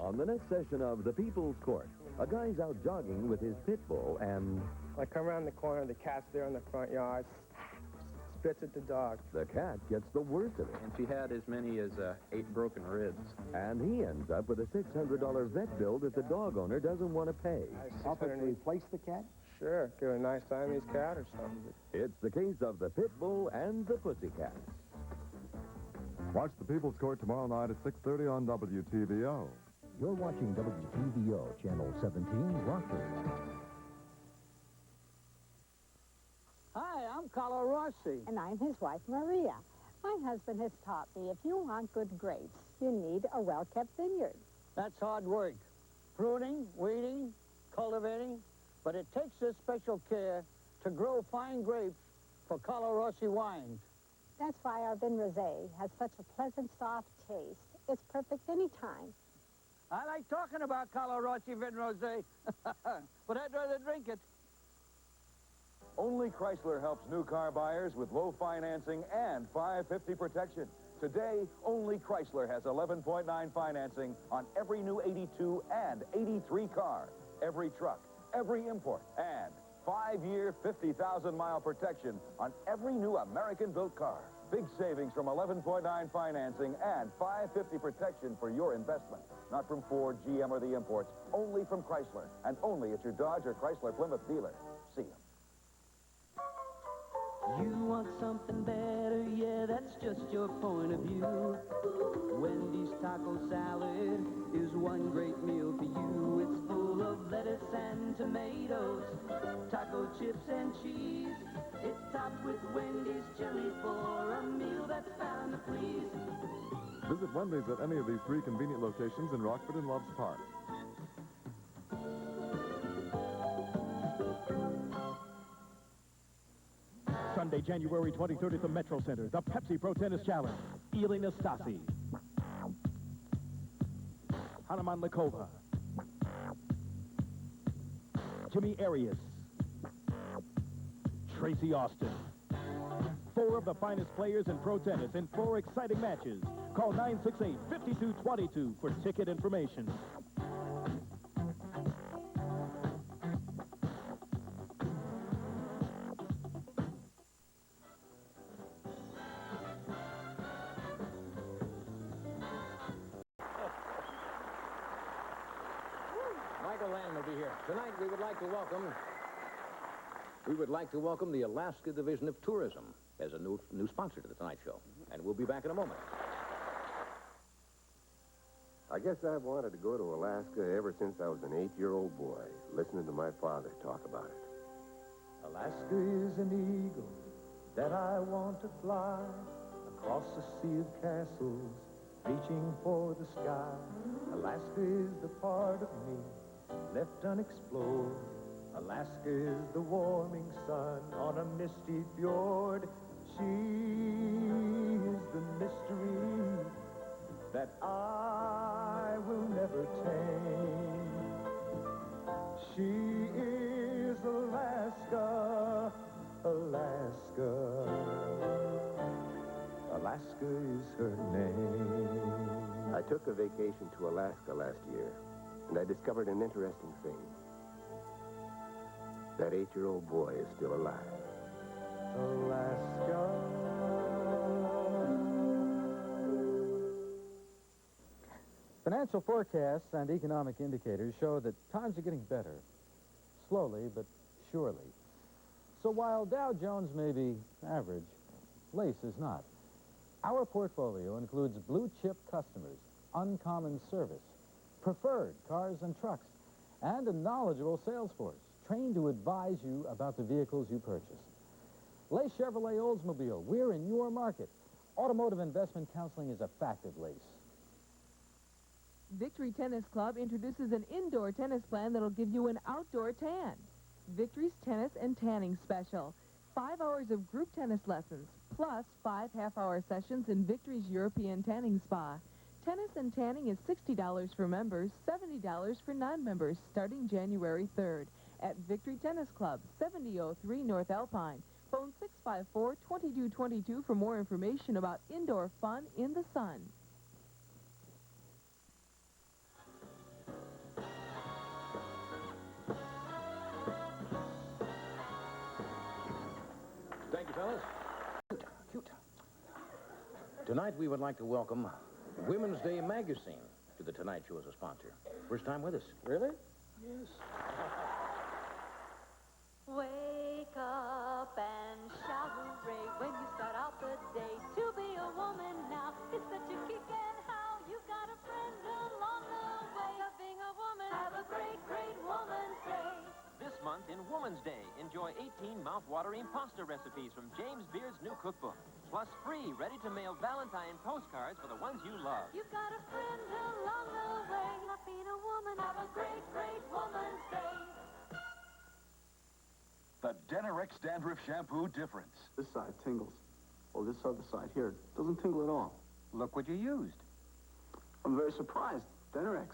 On the next session of The People's Court, a guy's out jogging with his pit bull and... I come around the corner, the cat's there in the front yard, spits at the dog. the cat gets the worst of it. And she had as many as 8 broken ribs. And he ends up with a $600 vet bill that the dog owner doesn't want to pay. Offer to replace the cat? Sure, give a nice Siamese cat or something. It's the case of the pit bull and the pussycat. Watch The People's Court tomorrow night at 6:30 on WTVO. You're watching WTVO, Channel 17, Rockford. Hi, I'm Carlo Rossi. And I'm his wife, Maria. My husband has taught me if you want good grapes, you need a well-kept vineyard. That's hard work. Pruning, weeding, cultivating, but it takes this special care to grow fine grapes for Carlo Rossi wines. That's why our Vin Rosé has such a pleasant, soft taste. It's perfect any time. I like talking about Carlo Rossi Vin Rosé, but I'd rather drink it. Only Chrysler helps new car buyers with low financing and 550 protection. Today, only Chrysler has 11.9 financing on every new 82 and 83 car, every truck, every import, and 5-year, 50,000-mile protection on every new American-built car. Big savings from 11.9 financing and 550 protection for your investment. Not from Ford, GM, or the imports. Only from Chrysler. And only at your Dodge or Chrysler Plymouth dealer. See them. You want something better, yeah, that's just your point of view. Wendy's taco salad is one great meal for you. It's full of lettuce and tomatoes, taco chips and cheese. It's topped with Wendy's chili for a meal that's bound to please. Visit Wendy's at any of these 3 convenient locations in Rockford and Loves Park. Sunday, January 23rd at the Metro Center, the Pepsi Pro Tennis Challenge. Ili Nastasi, Hanuman Likova, Jimmy Arias, Tracy Austin. 4 of the finest players in pro tennis in 4 exciting matches. Call 968-5222 for ticket information. Michael Land will be here. Tonight, we would like to welcome the Alaska Division of Tourism as a new sponsor to the Tonight Show. And we'll be back in a moment. I guess I've wanted to go to Alaska ever since I was an 8-year-old boy, listening to my father talk about it. Alaska is an eagle that I want to fly across a sea of castles, reaching for the sky. Alaska is the part of me left unexplored. Alaska is the warming sun on a misty fjord. She is the mystery that I will never tame. She is Alaska, Alaska. Alaska is her name. I took a vacation to Alaska last year, and I discovered an interesting thing. That 8-year-old boy is still alive. Alaska. Financial forecasts and economic indicators show that times are getting better, slowly but surely. So while Dow Jones may be average, Lace is not. Our portfolio includes blue-chip customers, uncommon service, preferred cars and trucks, and a knowledgeable sales force trained to advise you about the vehicles you purchase. Lace Chevrolet Oldsmobile, we're in your market. Automotive investment counseling is a fact at Lace. Victory Tennis Club introduces an indoor tennis plan that'll give you an outdoor tan. Victory's Tennis and Tanning Special. 5 hours of group tennis lessons, plus 5 half-hour sessions in Victory's European Tanning Spa. Tennis and tanning is $60 for members, $70 for non-members, starting January 3rd. At Victory Tennis Club, 7003 North Alpine. Phone 654-2222 for more information about indoor fun in the sun. Tonight, we would like to welcome Women's Day magazine to The Tonight Show as a sponsor. First time with us. Really? Yes. Wake up and shout hooray when you start out the day. To be a woman now is such a kick, and how you got a friend along the way of being a woman. Have a great, great Woman's Day. This month in Woman's Day, enjoy 18 mouth-watering pasta recipes from James Beard's new cookbook. Plus free, ready-to-mail Valentine postcards for the ones you love. You've got a friend along the way of being a woman. Have a great, great Woman's Day. The Denerex Dandruff Shampoo difference. This side tingles. Well, this other side here doesn't tingle at all. Look what you used. I'm very surprised. Denerex.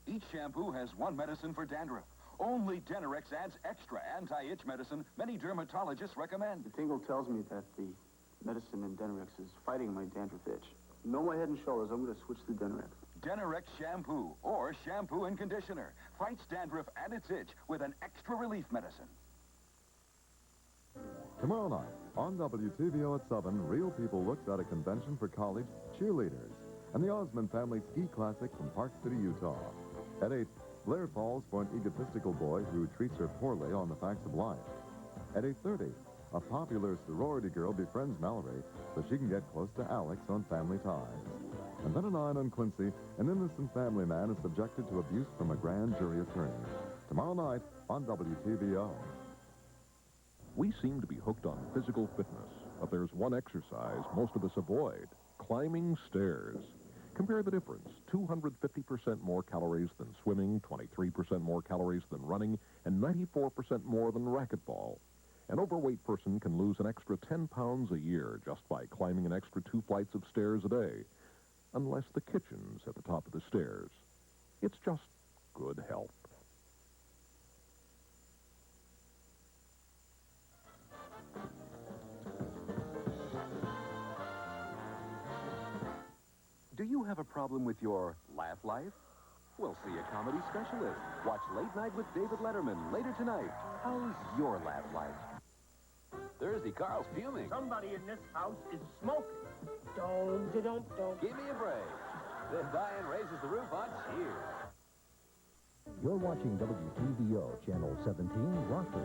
Each shampoo has one medicine for dandruff. Only Denerex adds extra anti-itch medicine many dermatologists recommend. The tingle tells me that the medicine in Denerex is fighting my dandruff itch. No more Head and Shoulders. I'm going to switch to Denerex. Denerex shampoo or shampoo and conditioner fights dandruff and its itch with an extra relief medicine. Tomorrow night, on WTVO at 7, Real People looks at a convention for college cheerleaders and the Osmond Family Ski Classic from Park City, Utah. At 8, Blair falls for an egotistical boy who treats her poorly on the facts of life. At 8:30, a popular sorority girl befriends Mallory so she can get close to Alex on Family Ties. And then at 9 on Quincy, an innocent family man is subjected to abuse from a grand jury attorney. Tomorrow night on WTVO. We seem to be hooked on physical fitness, but there's one exercise most of us avoid: climbing stairs. Compare the difference: 250% more calories than swimming, 23% more calories than running, and 94% more than racquetball. An overweight person can lose an extra 10 pounds a year just by climbing an extra 2 flights of stairs a day, unless the kitchen's at the top of the stairs. It's just good health. Do you have a problem with your laugh life? Well, see a comedy specialist. Watch Late Night with David Letterman later tonight. How's your laugh life? Thursday, Carl's fuming. Somebody in this house is smoking. Don't. Give me a break. Then Diane raises the roof on Cheers. You're watching WTVO, Channel 17, Rockford.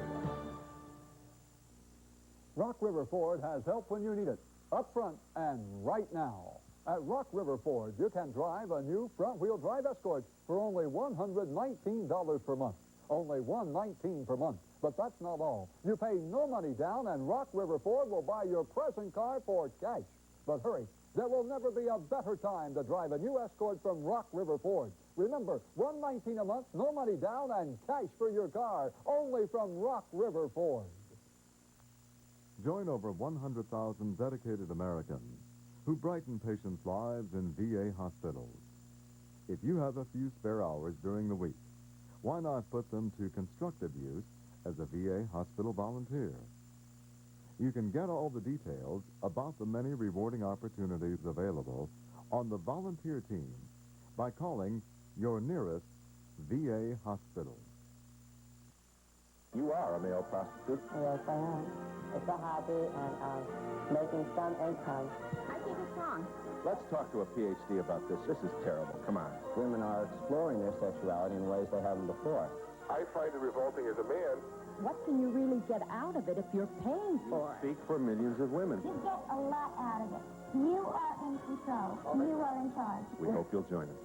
Rock River Ford has help when you need it, up front and right now. At Rock River Ford, you can drive a new front-wheel drive Escort for only $119 per month. Only $119 per month. But that's not all. You pay no money down, and Rock River Ford will buy your present car for cash. But hurry, there will never be a better time to drive a new Escort from Rock River Ford. Remember, $119 a month, no money down, and cash for your car, only from Rock River Ford. Join over 100,000 dedicated Americans who brighten patients' lives in VA hospitals. If you have a few spare hours during the week, why not put them to constructive use as a VA hospital volunteer? You can get all the details about the many rewarding opportunities available on the volunteer team by calling your nearest VA hospital. You are a male prostitute. Yes, I am. It's a hobby, and making some income. I think it's wrong. Let's talk to a PhD about this. This is terrible. Come on. Women are exploring their sexuality in ways they haven't before. I find it revolting as a man. What can you really get out of it if you're paying for it? Speak for millions of women. You get a lot out of it. You are in control. You are in charge. We hope you'll join us.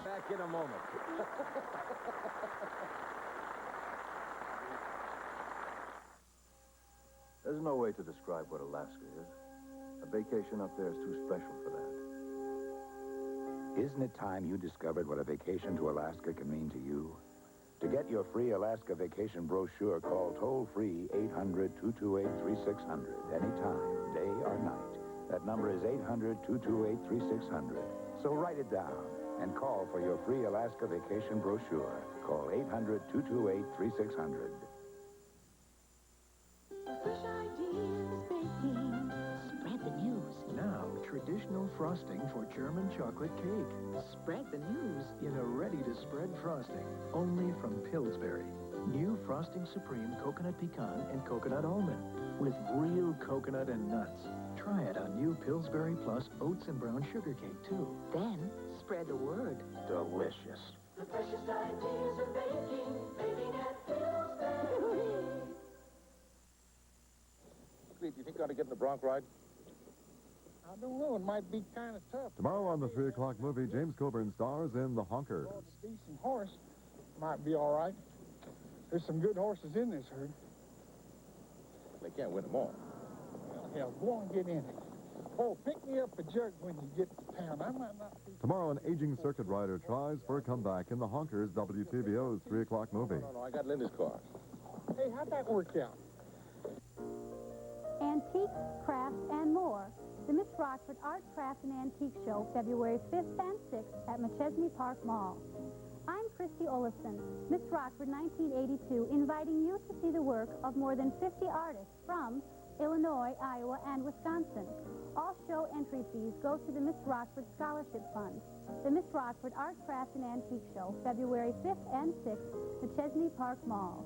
Back in a moment. There's no way to describe what Alaska is. A vacation up there is too special for that. Isn't it time you discovered what a vacation to Alaska can mean to you? To get your free Alaska vacation brochure, call toll-free 800-228-3600 anytime, day or night. That number is 800-228-3600. So write it down and call for your free Alaska vacation brochure. Call 800-228-3600. Fresh ideas baking. Spread the news. Now, traditional frosting for German chocolate cake. Spread the news. In a ready-to-spread frosting, only from Pillsbury. New Frosting Supreme Coconut Pecan and Coconut Almond with real coconut and nuts. Try it on new Pillsbury Plus Oats and Brown Sugar Cake, too. Then spread the word. Delicious. The freshest ideas are baking at Pillsbury. Cleve, do you think you ought to get in the bronc ride? I don't know. It might be kind of tough. Tomorrow on the 3 o'clock movie, James Coburn stars in The Honkers. Well, it's a decent horse. Might be all right. There's some good horses in this herd. They can't win them all. Well, hell, go on and get in it. Oh, pick me up a jug when you get to town. I might not be... Tomorrow, an aging circuit rider tries for a comeback in The Honkers, WTVO's 3 o'clock movie. No, I got Linda's car. Hey, how'd that work out? Antiques, crafts, and more. The Miss Rockford Art, Craft, and Antique Show, February 5th and 6th at McChesney Park Mall. I'm Christy Olafson, Miss Rockford 1982, inviting you to see the work of more than 50 artists from Illinois, Iowa, and Wisconsin. All show entry fees go to the Miss Rockford Scholarship Fund. The Miss Rockford Art, Craft, and Antique Show, February 5th and 6th, McChesney Park Mall.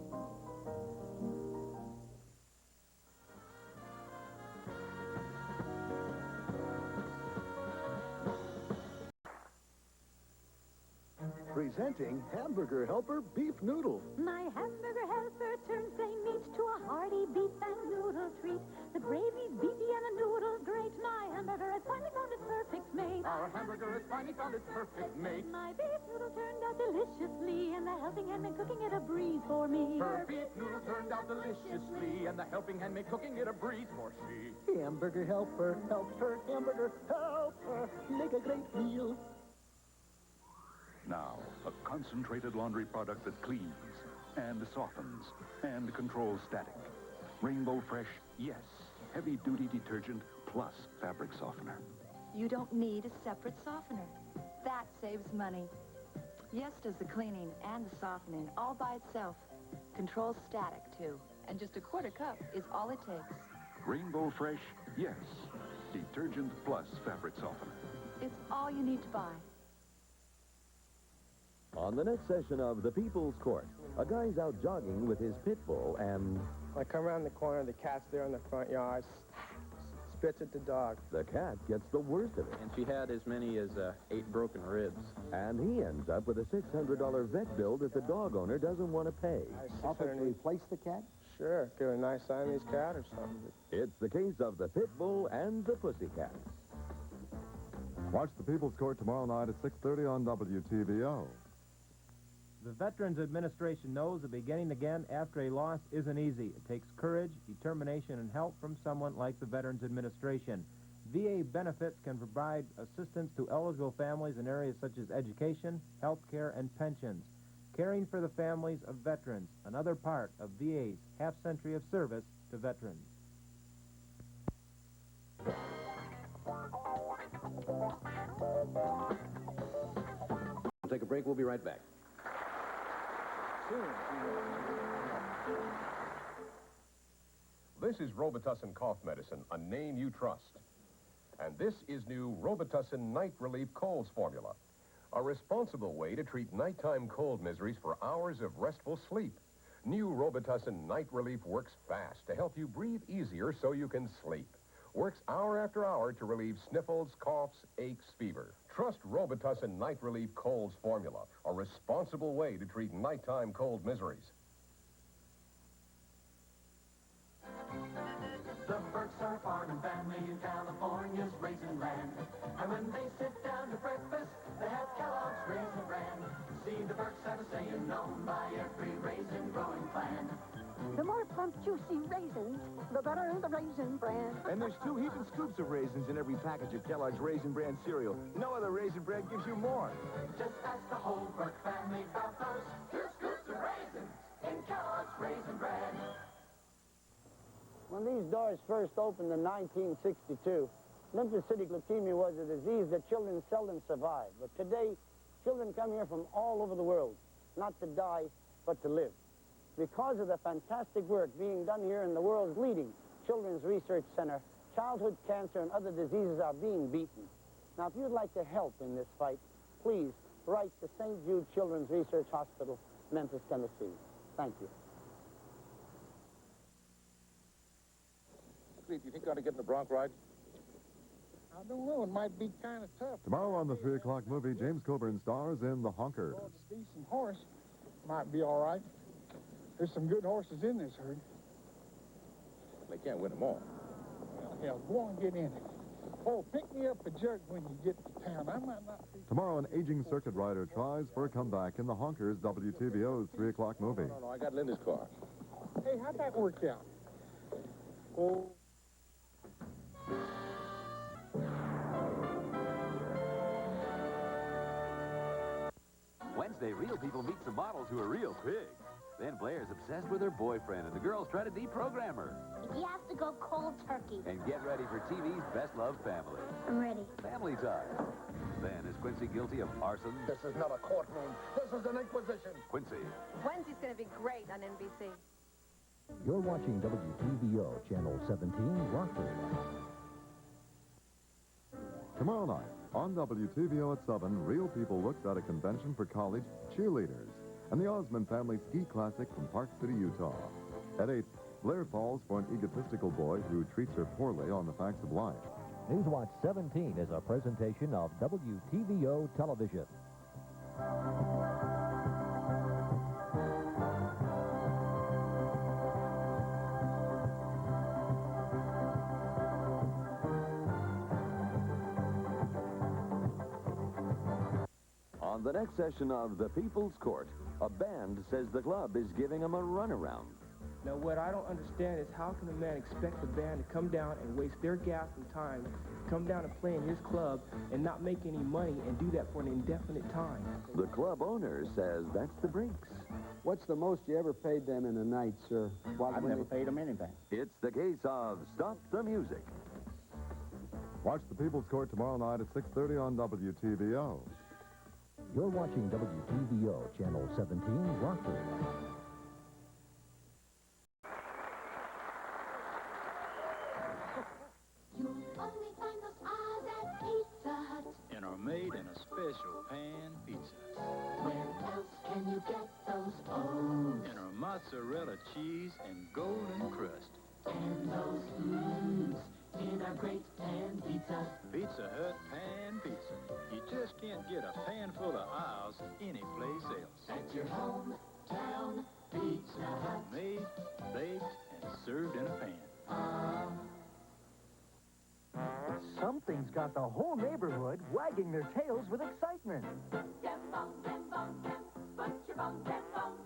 Presenting Hamburger Helper Beef Noodle. My hamburger helper turns plain meat to a hearty beef and noodle treat. The gravy's beefy and the noodle's great. My hamburger has finally found its perfect mate. Our hamburger has finally found its perfect mate. My beef noodle turned out deliciously, and the helping hand made cooking it a breeze for me. Her beef noodle turned out deliciously, and the helping hand made cooking it a breeze for she. Hamburger Helper, help her, hamburger, help her, make a great meal. Now, a concentrated laundry product that cleans and softens and controls static. Rainbow Fresh, yes, heavy-duty detergent plus fabric softener. You don't need a separate softener. That saves money. Yes does the cleaning and the softening all by itself. Controls static, too. And just a quarter cup is all it takes. Rainbow Fresh, yes, detergent plus fabric softener. It's all you need to buy. On the next session of The People's Court, a guy's out jogging with his pit bull and... I come around the corner, the cat's there in the front yard, spits at the dog. The cat gets the worst of it. And she had as many as 8 broken ribs. And he ends up with a $600 vet bill that the dog owner doesn't want to pay. Offer to replace the cat? Sure, get a nice Siamese cat or something. It's the case of the pit bull and the pussycat. Watch The People's Court tomorrow night at 6:30 on WTVO. The Veterans Administration knows that beginning again after a loss isn't easy. It takes courage, determination, and help from someone like the Veterans Administration. VA benefits can provide assistance to eligible families in areas such as education, health care, and pensions. Caring for the families of veterans, another part of VA's half-century of service to veterans. We'll take a break. We'll be right back. This is Robitussin cough medicine, a name you trust. And this is new Robitussin Night Relief Colds formula, a responsible way to treat nighttime cold miseries for hours of restful sleep. New Robitussin Night Relief works fast to help you breathe easier so you can sleep. Works hour after hour to relieve sniffles, coughs, aches, fever. Trust Robitussin Night Relief Colds formula, a responsible way to treat nighttime cold miseries. The Burks are farming family in California's raisin land. And when they sit down to breakfast, they have Kellogg's Raisin Bran. See, the Burks have a saying known by every raisin growing clan. The more plump, juicy raisins, the better the Raisin Bran. And there's 2 heaping scoops of raisins in every package of Kellogg's Raisin Bran cereal. No other raisin bread gives you more. Just ask the whole Burke family about those 2 scoops of raisins in Kellogg's Raisin Bran. When these doors first opened in 1962, lymphocytic leukemia was a disease that children seldom survived. But today, children come here from all over the world, not to die, but to live. Because of the fantastic work being done here in the world's leading children's research center, childhood cancer and other diseases are being beaten. Now, if you'd like to help in this fight, please write to St. Jude Children's Research Hospital, Memphis, Tennessee. Thank you. Cleve, do you think you ought to get in the bronc ride? I don't know. It might be kind of tough. Tomorrow on the 3 o'clock movie, James Coburn stars in The Honkers. Well, it's a decent horse. Might be all right. There's some good horses in this herd. They can't win them all. Well, hell, go on and get in it. Oh, pick me up a jug when you get to town. I might not be... Tomorrow, an aging circuit rider tries for a comeback in The Honkers, WTVO's 3 o'clock movie. No, I got Linda's car. Hey, how'd that work out? Oh... Wednesday, real people meet some models who are real big. Then Blair's obsessed with her boyfriend, and the girls try to deprogram her. You have to go cold turkey. And get ready for TV's best-loved family. I'm ready. Family Time. Then, is Quincy guilty of arson? This is not a courtroom. This is an inquisition. Quincy. Wednesday's going to be great on NBC. You're watching WTVO, Channel 17, Rockford. Tomorrow night, on WTVO at 7, Real People looks at a convention for college cheerleaders and the Osmond Family Ski Classic from Park City, Utah. At 8, Blair falls for an egotistical boy who treats her poorly on the facts of life. Newswatch 17 is a presentation of WTVO Television. On the next session of The People's Court, a band says the club is giving them a runaround. Now, what I don't understand is how can a man expect the band to come down and waste their gas and time, come down and play in his club, and not make any money and do that for an indefinite time? The club owner says that's the breaks. What's the most you ever paid them in a night, sir? I've never paid them anything. It's the case of Stop the Music. Watch The People's Court tomorrow night at 6:30 on WTVO. You're watching WTVO, Channel 17, Rockford. You'll only find those Oz at Pizza Hut. And are made in a special pan pizza. Where else can you get those O's? And are mozzarella cheese and golden crust. And those O's in our great pan pizza. Pizza Hut pan pizza. You just can't get a pan full of aisles anyplace else. At your hometown Pizza Hut. Made, baked, and served in a pan. Something's got the whole neighborhood wagging their tails with excitement. Dem bong, butcher bong, dem bong,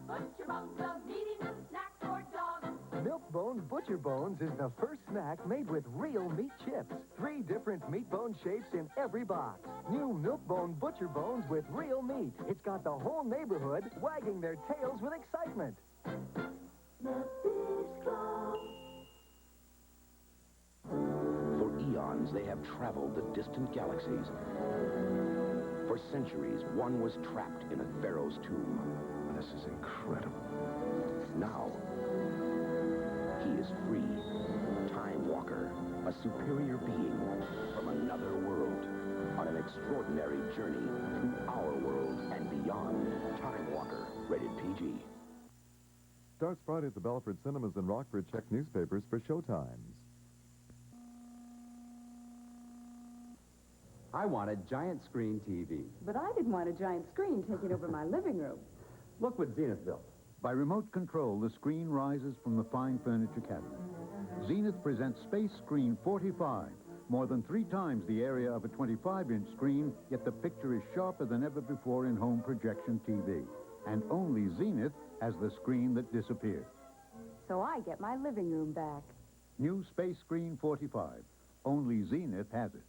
butcher bong, the medium snack for dogs. Milk Bones Butcher Bones is the first snack made with real meat chips. 3 different meat bone shapes in every box. New Milk Bone Butcher Bones with real meat. It's got the whole neighborhood wagging their tails with excitement. The Beef Club. For eons, they have traveled the distant galaxies. For centuries, one was trapped in a pharaoh's tomb. This is incredible. Now, he is free. Time Walker, a superior being from another world, on an extraordinary journey through our world and beyond. Time Walker, rated PG. Starts Friday at the Belford Cinemas in Rockford. Check newspapers for showtimes. I wanted giant screen TV. But I didn't want a giant screen taking over my living room. Look what Zenith built. By remote control, the screen rises from the fine furniture cabinet. Zenith presents Space Screen 45, more than 3 times the area of a 25-inch screen, yet the picture is sharper than ever before in home projection TV. And only Zenith has the screen that disappears. So I get my living room back. New Space Screen 45. Only Zenith has it.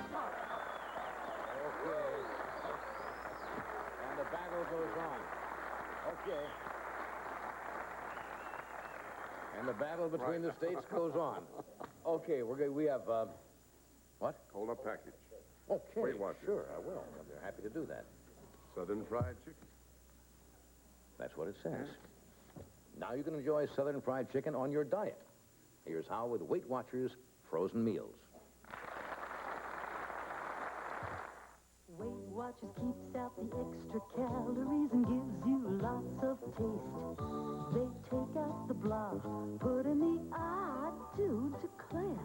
Okay. And the battle goes on. Okay. And the battle between the states goes on. Okay, we have, what? Hold up package. Okay, Weight Watchers. sure, I will. I'm happy to do that. Southern fried chicken. That's what it says. Now you can enjoy Southern fried chicken on your diet. Here's how with Weight Watchers frozen meals. Weight Watchers keeps out the extra calories and gives you lots of taste. They take out the blah, put in the I do declare.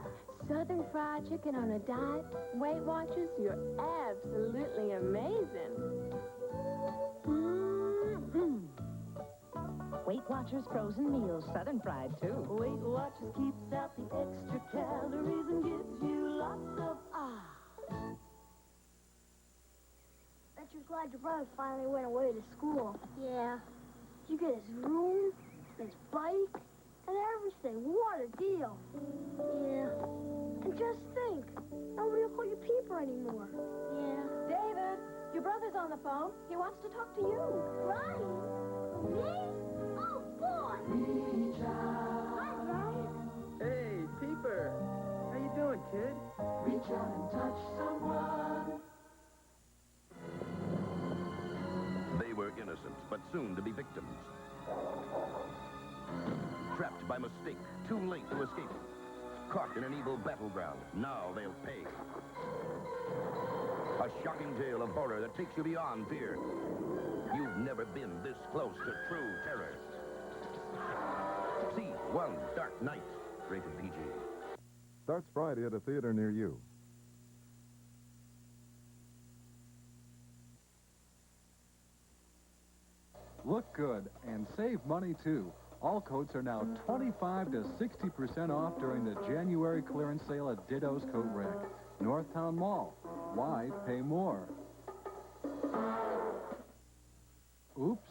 Southern fried chicken on a diet? Weight Watchers, you're absolutely amazing. Weight Watchers frozen meals, Southern fried too. Weight Watchers keeps out the extra calories and gives you lots of Bet you're glad your brother finally went away to school. Yeah. You get his room, his bike, and everything. What a deal. Yeah. And just think, nobody will call you Peeper anymore. Yeah. David, your brother's on the phone. He wants to talk to you. Ronnie? Me? Oh, boy. Reach out. Hi, Ronnie. Hey, Peeper. How you doing, kid? Reach out and touch someone. They were innocent, but soon to be victims. Trapped by mistake, too late to escape. Caught in an evil battleground, now they'll pay. A shocking tale of horror that takes you beyond fear. You've never been this close to true terror. See One Dark Night, rated PG. Starts Friday at a theater near you. Look good and save money, too. All coats are now 25 to 60% off during the January clearance sale at Ditto's Coat Rack. Northtown Mall. Why pay more? Oops.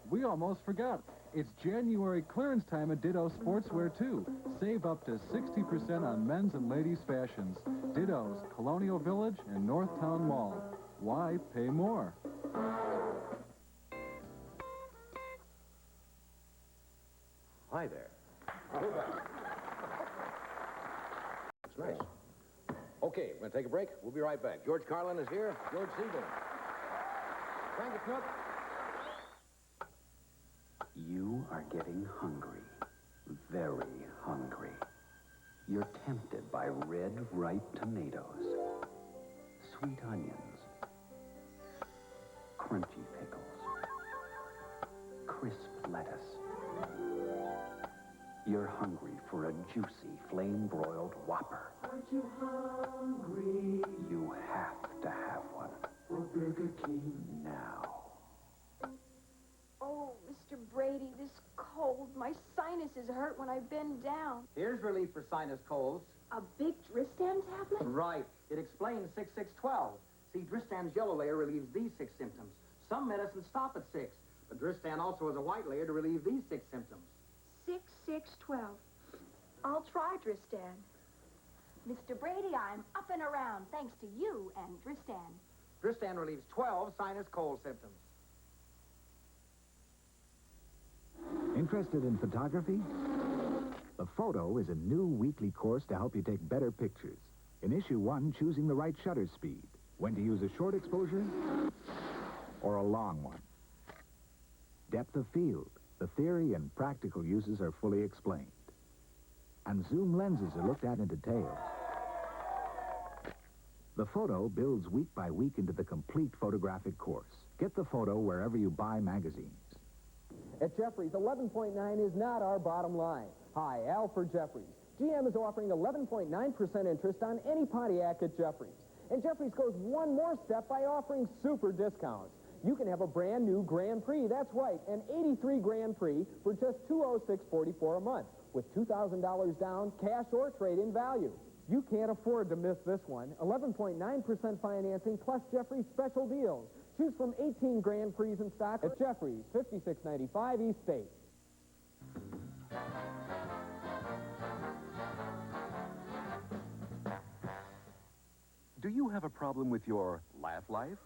We almost forgot. It's January clearance time at Ditto Sportswear, too. Save up to 60% on men's and ladies' fashions. Ditto's, Colonial Village, and Northtown Mall. Why pay more? Hi there. That's nice. Okay, we're going to take a break. We'll be right back. George Carlin is here. George Siegel. Thank you, Cook. You are getting hungry. Very hungry. You're tempted by red, ripe tomatoes, sweet onions, crunchy pickles, crisp lettuce. You're hungry for a juicy, flame-broiled Whopper. Aren't you hungry? You have to have one. For Burger King. Now. Oh, Mr. Brady, this cold. My sinuses hurt when I bend down. Here's relief for sinus colds. A big Dristan tablet? Right. It explains 6612. See, Dristan's yellow layer relieves these 6 symptoms. Some medicines stop at 6, but Dristan also has a white layer to relieve these 6 symptoms. 6612. I'll try Dristan. Mr. Brady, I'm up and around thanks to you and Dristan. Dristan relieves 12 sinus cold symptoms. Interested in photography? The Photo is a new weekly course to help you take better pictures. In issue 1, choosing the right shutter speed. When to use a short exposure or a long one. Depth of field. The theory and practical uses are fully explained. And zoom lenses are looked at in detail. The Photo builds week by week into the complete photographic course. Get the Photo wherever you buy magazines. At Jeffries, 11.9 is not our bottom line. Hi, Al for Jeffries. GM is offering 11.9% interest on any Pontiac at Jeffries. And Jeffries goes one more step by offering super discounts. You can have a brand new Grand Prix, that's right, an 83 Grand Prix for just $206.44 a month, with $2,000 down, cash or trade-in value. You can't afford to miss this one. 11.9% financing plus Jeffries special deals. Choose from 18 Grand Prix in stock at Jeffries, 5695 East State. Do you have a problem with your laugh life?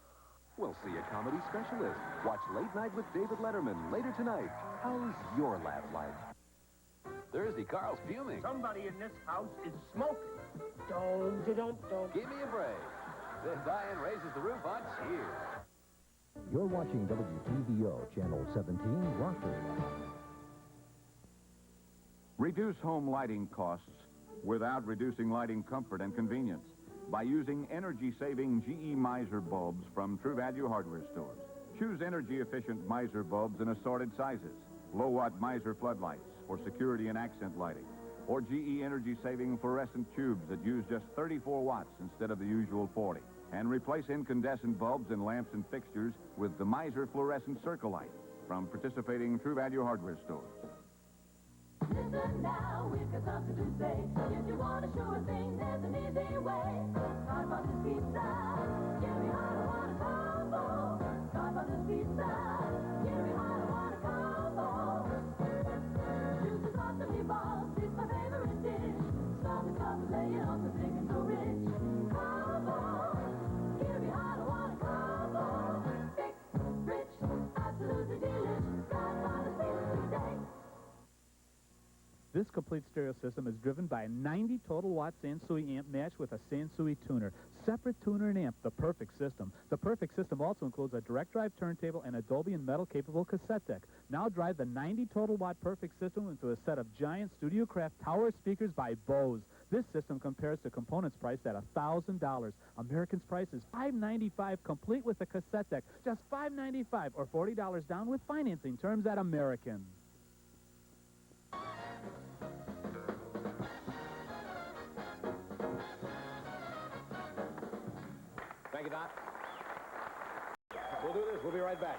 Well, see a comedy specialist. Watch Late Night with David Letterman later tonight. How's your laugh life? Thursday, Carl's fuming. Somebody in this house is smoking. Don't. Give me a break. Then Diane raises the roof on Cheers. You're watching WTVO, Channel 17, Rockford. Reduce home lighting costs without reducing lighting comfort and convenience. by using energy-saving GE Miser bulbs from True Value hardware stores. Choose energy-efficient Miser bulbs in assorted sizes. Low-watt Miser floodlights for security and accent lighting. Or GE energy-saving fluorescent tubes that use just 34 watts instead of the usual 40. And replace incandescent bulbs in lamps and fixtures with the Miser fluorescent circle light from participating True Value hardware stores. Listen now, we've got something to say. If you want a sure thing, there's an easy way. Start on this pizza. Give me hot, I want a combo. Start on this pizza. Give me hot, I want a combo. Choose the sauce and meatballs. It's my favorite dish. Start the cup and lay it on the thick and so rich. Combo. Give me hot, I want a combo. Thick, rich, absolutely delicious. Start on this pizza today. This complete stereo system is driven by a 90 total watt Sansui amp matched with a Sansui tuner. Separate tuner and amp, the perfect system. The perfect system also includes a direct drive turntable and a Dolby and metal capable cassette deck. Now drive the 90 total watt perfect system into a set of giant StudioCraft tower speakers by Bose. This system compares to components priced at $1,000. American's price is $595 complete with a cassette deck. Just $595 or $40 down with financing terms at American. Thank you, Doc. We'll do this. We'll be right back.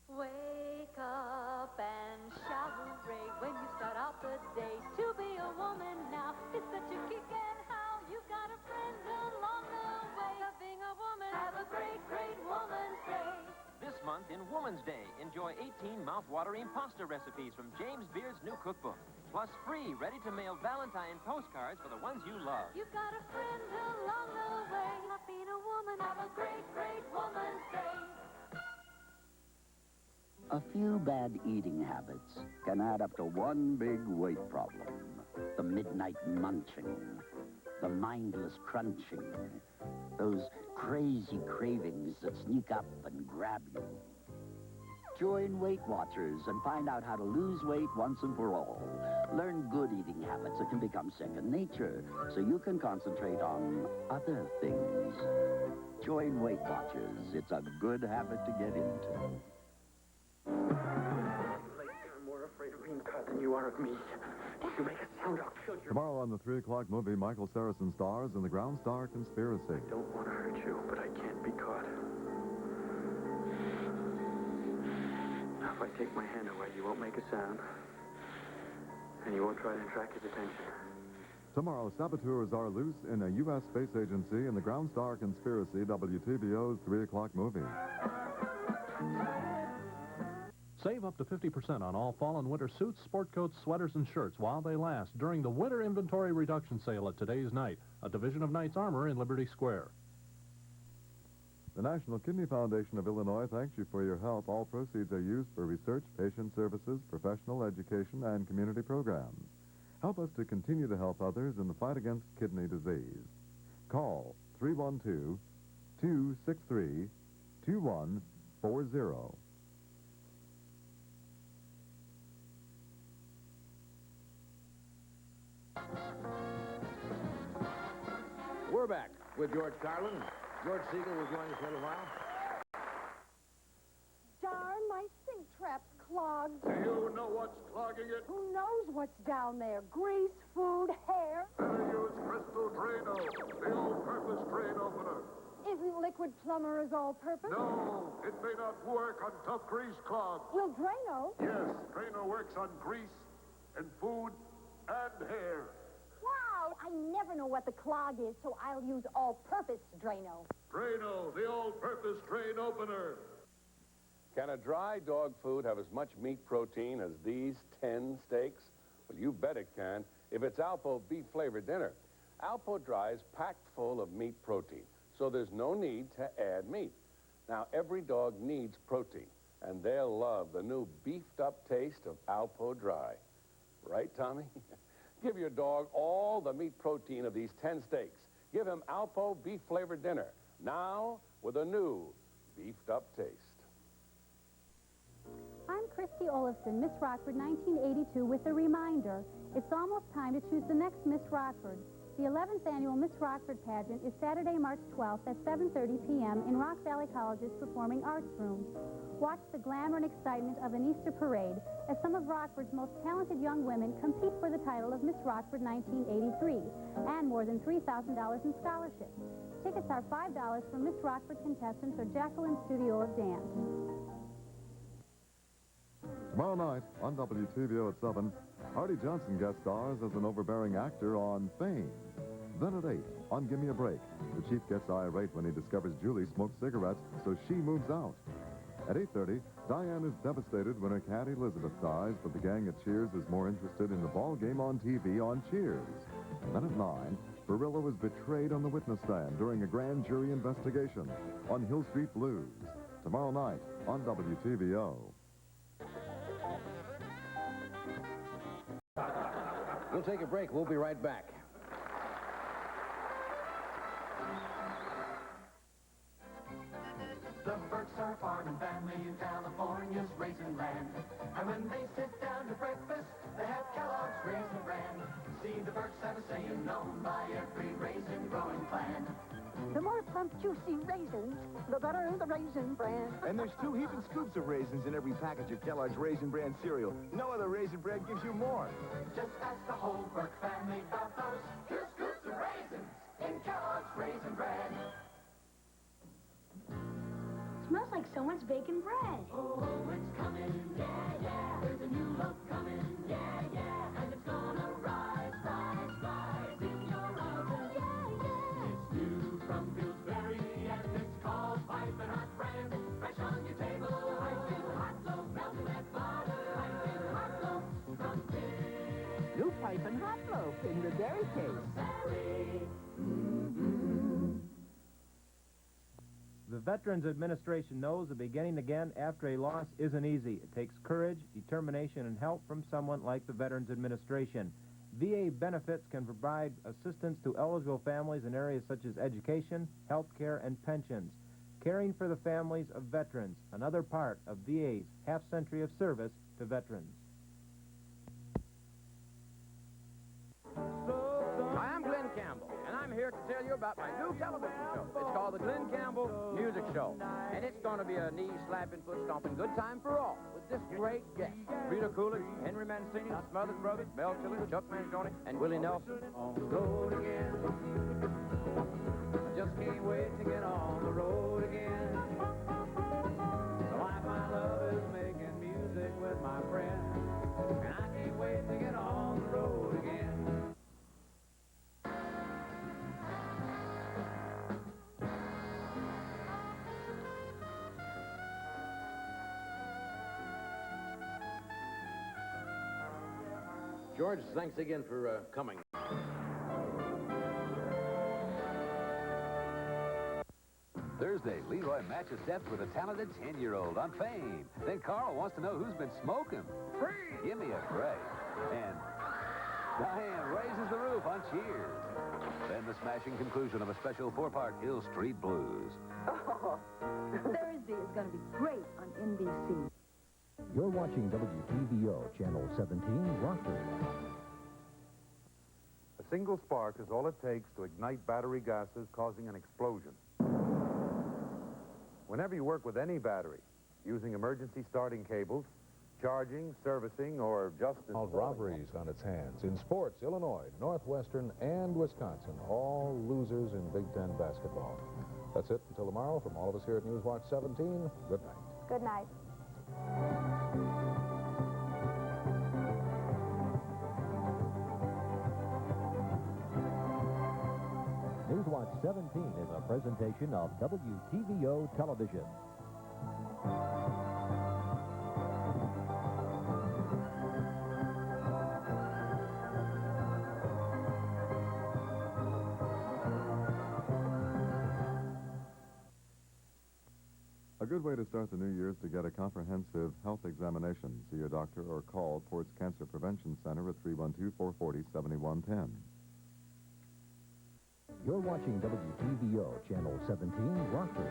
Wake up and shout hooray when you start out the day. To be a woman now is such a kick, and how you've got a friend along the way. Of being a woman, have a great, great Woman's Day. This month in Woman's Day, enjoy 18 mouth-watering pasta recipes from James Beard's new cookbook. Plus free, ready-to-mail Valentine postcards for the ones you love. You've got a friend along the way. Of being a woman, have a great, great Woman's Day. A few bad eating habits can add up to one big weight problem. The midnight munching, the mindless crunching, those crazy cravings that sneak up and grab you. Join Weight Watchers and find out how to lose weight once and for all. Learn good eating habits that can become second nature, so you can concentrate on other things. Join Weight Watchers. It's a good habit to get into. You're more afraid of being caught than you are of me. You make it sound I'll kill you. Tomorrow on the 3 o'clock movie, Michael Saracen stars in The Ground Star Conspiracy. I don't want to hurt you, but I can't be caught. Now, if I take my hand away, you won't make a sound. And you won't try to attract his attention. Tomorrow, saboteurs are loose in a U.S. space agency in The Ground Star Conspiracy, WTVO's 3 o'clock movie. Save up to 50% on all fall and winter suits, sport coats, sweaters, and shirts while they last during the Winter Inventory Reduction Sale at today's Night, a division of Knight's Armor in Liberty Square. The National Kidney Foundation of Illinois thanks you for your help. All proceeds are used for research, patient services, professional education, and community programs. Help us to continue to help others in the fight against kidney disease. Call 312-263-2140. We're back with George Carlin. George Siegel will join us in a little while. Darn, my sink trap's clogged. Do you know what's clogging it? Who knows what's down there? Grease, food, hair. Better use Crystal Drano, the all-purpose drain opener. Isn't liquid plumber's all-purpose? No, it may not work on tough grease clogs. Well, Drano. Yes, Drano works on grease and food and hair. Wow, I never know what the clog is, so I'll use all-purpose Drano. Drano, the all-purpose drain opener. Can a dry dog food have as much meat protein as these 10 steaks? Well, you bet it can, if it's Alpo beef-flavored dinner. Alpo Dry is packed full of meat protein, so there's no need to add meat. Now, every dog needs protein, and they'll love the new beefed-up taste of Alpo Dry. Right, Tommy? Give your dog all the meat protein of these 10 steaks. Give him Alpo beef-flavored dinner, now with a new beefed-up taste. I'm Christy Olafson, Miss Rockford 1982, with a reminder. It's almost time to choose the next Miss Rockford. The 11th annual Miss Rockford pageant is Saturday, March 12th at 7:30 p.m. in Rock Valley College's Performing Arts Room. Watch the glamour and excitement of an Easter parade as some of Rockford's most talented young women compete for the title of Miss Rockford 1983 and more than $3,000 in scholarships. Tickets are $5 for Miss Rockford contestants or Jacqueline's Studio of Dance. Tomorrow night on WTVO at 7, Artie Johnson guest stars as an overbearing actor on Fame. Then at 8, on Gimme a Break, the chief gets irate when he discovers Julie smokes cigarettes, so she moves out. At 8:30, Diane is devastated when her cat Elizabeth dies, but the gang at Cheers is more interested in the ball game on TV on Cheers. And then at 9, Barilla was betrayed on the witness stand during a grand jury investigation on Hill Street Blues. Tomorrow night on WTVO. We'll take a break. We'll be right back. The Burks are a farming family in California's raisin land. And when they sit down to breakfast, they have Kellogg's Raisin Bran. See, the Burks have a saying known by every raisin-growing clan. The more plump, juicy raisins, the better the Raisin Bran. And there's 2 heaping scoops of raisins in every package of Kellogg's Raisin Bran cereal. No other raisin bread gives you more. Just ask the whole Burke family about those 2 scoops of raisins in Kellogg's Raisin Bran. Smells like someone's baking bread. Oh, it's coming, yeah, yeah. There's a new loaf coming, yeah, yeah. And it's gonna rise, rise, rise in your oven, yeah, yeah. It's new from Pillsbury and it's called Piping Hot Bran. Fresh on your table, Piping Hot Loaf, melting that butter. Piping Hot Loaf from Pill. New Piping Hot Loaf in the dairy case. The Veterans Administration knows that beginning again after a loss isn't easy. It takes courage, determination, and help from someone like the Veterans Administration. VA benefits can provide assistance to eligible families in areas such as education, health care, and pensions. Caring for the families of veterans, another part of VA's half-century of service to veterans. Hi, I'm Glenn Campbell, and I'm here to tell you about my new television show. It's called The Glenn Campbell Music Show, and it's going to be a knee-slapping, foot-stomping good time for all with this great guest. Rita Coolidge, Henry Mancini, the Smothers Brothers, Mel Tiller, Chuck Mangione, and Willie Nelson. On the road again. I just can't wait to get on the road again. The life I love is making music with my friends, and I can't wait to get on the road again. George, thanks again for coming. Thursday, Leroy matches depth with a talented 10-year-old on Fame. Then Carl wants to know who's been smoking. Free! Give me a break. And Diane raises the roof on Cheers. Then the smashing conclusion of a special 4-part Hill Street Blues. Oh, Thursday is going to be great on NBC. You're watching WTVO, Channel 17, Rockford. A single spark is all it takes to ignite battery gases, causing an explosion. Whenever you work with any battery, using emergency starting cables, charging, servicing, or just robberies on its hands. In sports, Illinois, Northwestern, and Wisconsin, all losers in Big Ten basketball. That's it until tomorrow. From all of us here at Newswatch 17, good night. Good night. Newswatch 17 is a presentation of WTVO Television. A good way to start the new year is to get a comprehensive health examination. See your doctor or call Ports Cancer Prevention Center at 312-440-7110. You're watching WTVO, Channel 17, Rockford.